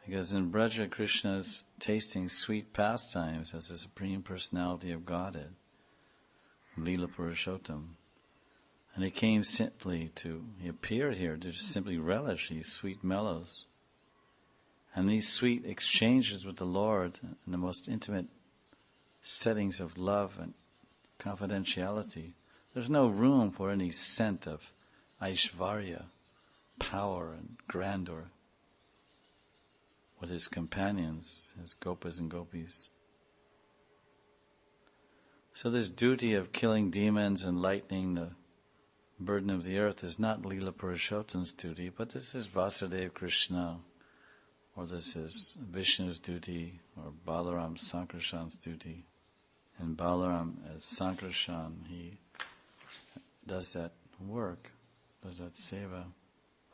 Because in Braja, Krishna is tasting sweet pastimes as the Supreme Personality of Godhead, Lila Purushottam. And he appeared here to simply relish these sweet mellows. And these sweet exchanges with the Lord in the most intimate settings of love and confidentiality. There's no room for any scent of Aishvarya, power and grandeur with his companions, his gopas and gopis. So this duty of killing demons and lightening the burden of the earth is not Lila Purushottam's duty, but this is Vasudeva Krishna, or this is Vishnu's duty, or Balaram Sankarshan's duty. And Balaram as Sankarshan, he does that work, does that seva.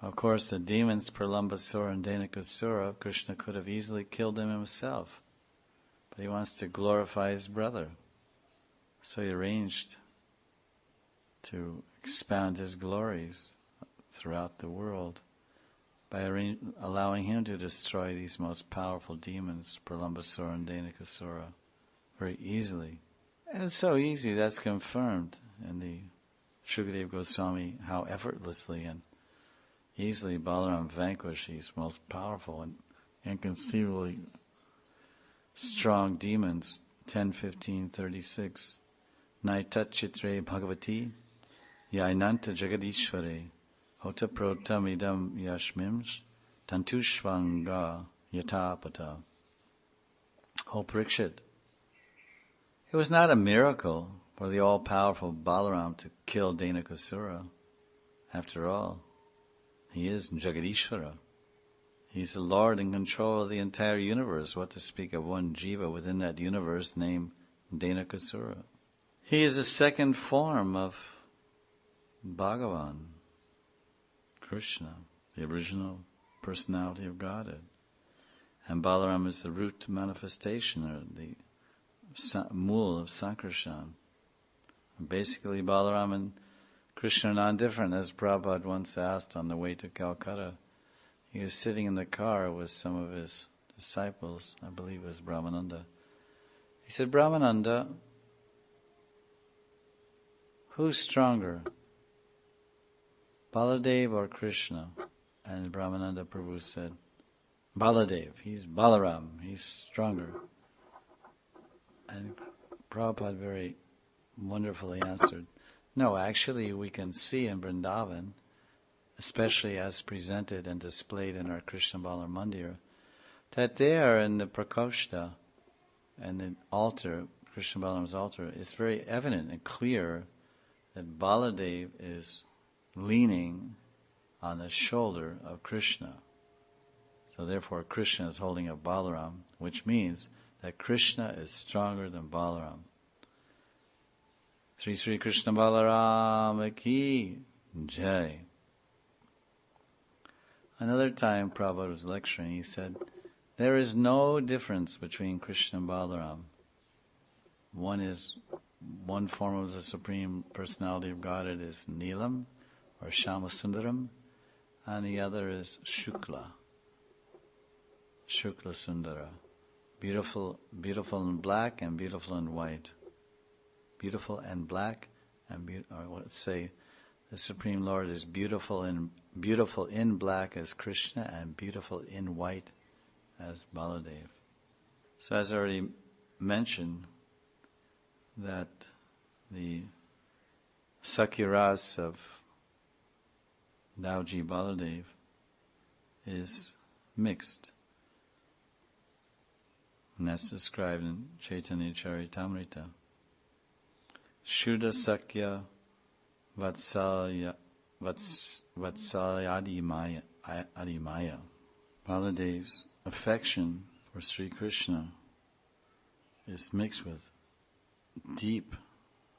Of course, the demons, Pralambasura and Denakasura, Krishna could have easily killed them himself, but he wants to glorify his brother. So he arranged to expound his glories throughout the world by allowing him to destroy these most powerful demons, Pralambasura and Denakasura, very easily. And it's so easy, that's confirmed in the Shukadeva Goswami, how effortlessly and easily Balaram vanquished these most powerful and inconceivably strong demons. 10:15:36. Naitat chitre bhagavati yainanta jagadishvare hota protamidam yashmims tantushvanga yatapata. O Parikshit, it was not a miracle for the all-powerful Balaram to kill Denakasura. After all, he is Jagadishvara. He's the Lord in control of the entire universe, what to speak of one jiva within that universe named Denakasura. He is the second form of Bhagavan, Krishna, the original personality of Godhead. And Balaram is the root manifestation, or the mool of Sankarshan. Basically, Balaram and Krishna are non-different, as Prabhupada once asked on the way to Calcutta. He was sitting in the car with some of his disciples, I believe it was Brahmananda. He said, Brahmananda, who's stronger, Baladev or Krishna? And Brahmananda Prabhu said, Baladev, he's Balaram, he's stronger. And Prabhupada very wonderfully answered, no, actually we can see in Vrindavan, especially as presented and displayed in our Krishna Balaram Mandir, that there in the Prakoshta and the altar, Krishna Balaram's altar, it's very evident and clear that Baladev is leaning on the shoulder of Krishna. So therefore Krishna is holding up Balaram, which means that Krishna is stronger than Balaram. Sri Sri Krishna Balaram ki jai. Another time Prabhupada was lecturing, he said, there is no difference between Krishna and Balaram. One form of the Supreme Personality of Godhead is Neelam, or Shamasundaram, and the other is Shukla, Shukla Sundara. Beautiful in black and beautiful in white. Beautiful and black, or let's say the Supreme Lord is beautiful in black as Krishna and beautiful in white as Baladev. So as I already mentioned, that the Sakyaras of Dauji Baladev is mixed. And that's described in Chaitanya Charitamrita. Shuddha Sakya Vatsalyadimaya. Baladev's affection for Sri Krishna is mixed with deep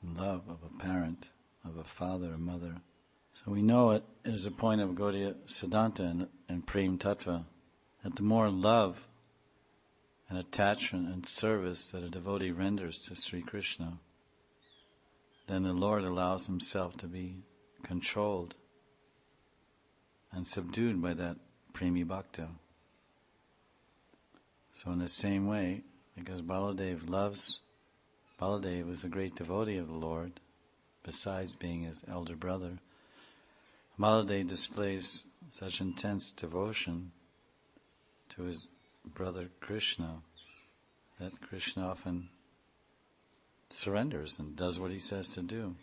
love of a parent, of a father or mother. So we know it is a point of Gaudiya Siddhanta and Prem Tattva, that the more love and attachment and service that a devotee renders to Sri Krishna, then the Lord allows himself to be controlled and subdued by that Premi Bhakta. So in the same way, because Baladev was a great devotee of the Lord, besides being his elder brother, Baladev displays such intense devotion to his brother Krishna that Krishna often surrenders and does what he says to do.